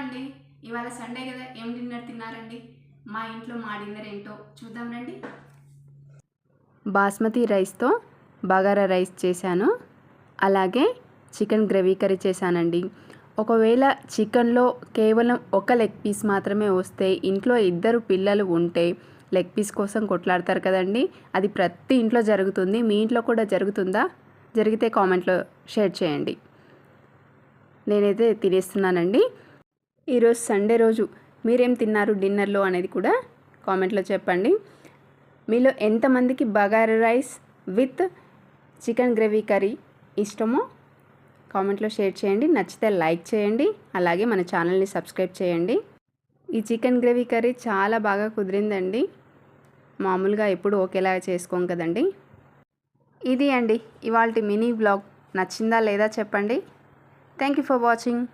అండి. ఇవాళ సండే కదా, ఏం డిన్నర్ తిన్నారండి? మా ఇంట్లో మా డిన్నర్ ఏంటో చూద్దాం రండి. బాస్మతి రైస్తో బగారా రైస్ చేశాను. అలాగే చికెన్ గ్రేవీ కర్రీ చేశానండి. ఒకవేళ చికెన్లో కేవలం ఒక లెగ్ పీస్ మాత్రమే వస్తే, ఇంట్లో ఇద్దరు పిల్లలు ఉంటే లెగ్ పీస్ కోసం కొట్లాడతారు కదండి. అది ప్రతి ఇంట్లో జరుగుతుంది. మీ ఇంట్లో కూడా జరుగుతుందా? జరిగితే కామెంట్లో షేర్ చేయండి. నేనైతే తినేస్తున్నానండి. ఈరోజు సండే రోజు మీరేం తిన్నారు డిన్నర్లో అనేది కూడా కామెంట్లో చెప్పండి. మీలో ఎంతమందికి bagara rice with chicken gravy curry ఇష్టమో కామెంట్లో షేర్ చేయండి. నచ్చితే లైక్ చేయండి. అలాగే మన ఛానల్ని సబ్స్క్రైబ్ చేయండి. ఈ చికెన్ గ్రేవీ కర్రీ చాలా బాగా కుదిరిందండి. మామూలుగా ఎప్పుడు ఒకేలాగా చేసుకోం కదండి. ఇది అండి ఇవాల్టి మినీ వ్లాగ్. నచ్చిందా లేదా చెప్పండి. Thank you for watching.